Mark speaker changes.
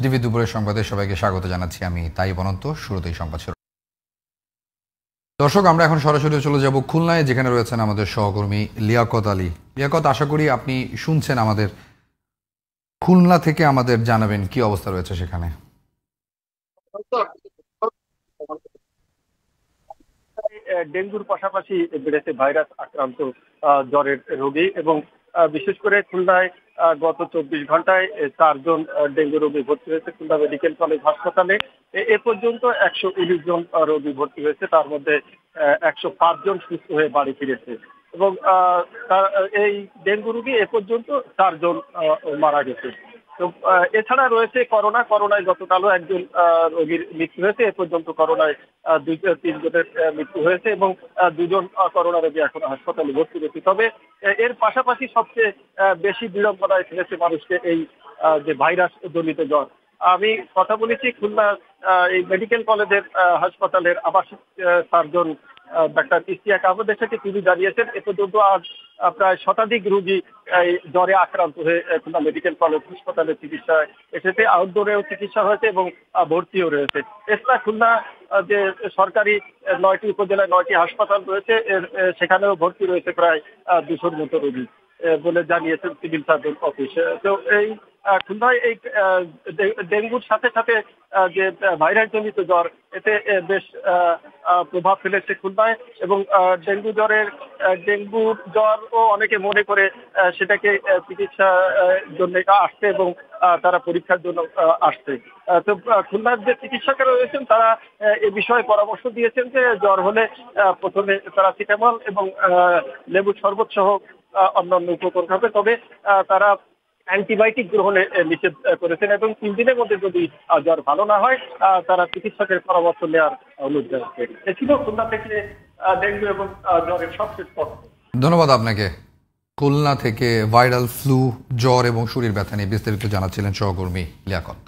Speaker 1: TV দুপুরের সংবাদে সবাইকে স্বাগত জানাচ্ছি। আমি তাই অনন্ত। শুরুতেই সংবাদ শুরু। দর্শক, আমরা এখন সরাসরি চলে যাব খুলনায়, যেখানে রয়েছেন আমাদের সহকর্মী লিয়াকত আলী। লিয়াকত, আশা করি আপনি শুনছেন আমাদের। খুলনা থেকে আমাদের জানাবেন কি অবস্থা রয়েছে সেখানে।
Speaker 2: ডেঙ্গুর পাশাপাশি বেড়েছে ভাইরাস আক্রান্ত জ্বরের রোগী, এবং বিশেষ করে খুলনায় গত 24 ঘন্টায় 4 জন ডেঙ্গু রোগী ভর্তি হয়েছে খুলনা মেডিকেল কলেজ হাসপাতালে। এ পর্যন্ত 119 জন রোগী ভর্তি হয়েছে, তার মধ্যে 105 জন সুস্থ হয়ে বাড়ি ফিরেছে, এবং এই ডেঙ্গু রোগী এ পর্যন্ত 4 জন মারা গেছে। তো এছাড়া রয়েছে করোনায় গতকালও একজন রোগীর মৃত্যু হয়েছে। এ পর্যন্ত করোনায় 2-3 জনের মৃত্যু হয়েছে, এবং 2 জন করোনা রোগী এখন হাসপাতালে ভর্তি রয়েছে। তবে এর পাশাপাশি সবচেয়ে বেশি বিড়ম্বনায় ফেলেছে মানুষকে এই যে ভাইরাস জনিত জ্বর। আমি কথা বলেছি খুলনা এই মেডিকেল কলেজের হাসপাতালের আবাসিক সার্জন ডাক্তার ইশতিয়াক আহমেদের সাথে। তিনি জানিয়েছেন এ পর্যন্ত আজ প্রায় শতাধিক রোগী এই জ্বরে আক্রান্ত হয়ে খুলনা মেডিকেল কলেজ হাসপাতালে চিকিৎসায় এসেছে। আউটডোরেও চিকিৎসা হয়েছে এবং ভর্তিও রয়েছে। এছাড়া খুলনা যে সরকারি 9টি উপজেলায় 9টি হাসপাতাল রয়েছে, সেখানেও ভর্তি রয়েছে প্রায় 200-র মতো রোগী বলে জানিয়েছেন সিভিল সার্জন অফিস। তো এই খুলনায় এই ডেঙ্গুর সাথে সাথে যে ভাইরাস জনিত জ্বর, এতে বেশ প্রভাব ফেলেছে খুলনায়, এবং ডেঙ্গু জ্বরও অনেকে মনে করে সেটাকে চিকিৎসার জন্য আসছে, এবং তারা পরীক্ষার জন্য আসছে। তো খুলনার যে চিকিৎসকেরা রয়েছেন তারা এ বিষয়ে পরামর্শ দিয়েছেন যে জ্বর হলে প্রথমে প্যারাসিটামল এবং লেবুর শরবত সহ অন্যান্য উপকরণ হবে, তবে তারা অ্যান্টিবায়োটিক গ্রহণে নিষেধ করেছেন, এবং 3 দিনের মধ্যে যদি জ্বর ভালো না হয় তারা চিকিৎসকের পরামর্শ নেওয়ার অনুরোধ জানাচ্ছে। এ ছিল খুলনা থেকে ডেঙ্গু এবং জ্বরের সবশেষ তথ্য।
Speaker 1: ধন্যবাদ আপনাকে। খুলনা থেকে ভাইরাল ফ্লু, জ্বর এবং শরীর ব্যথা নিয়ে বিস্তারিত জানাচ্ছিলেন সহকর্মী লিয়াকত।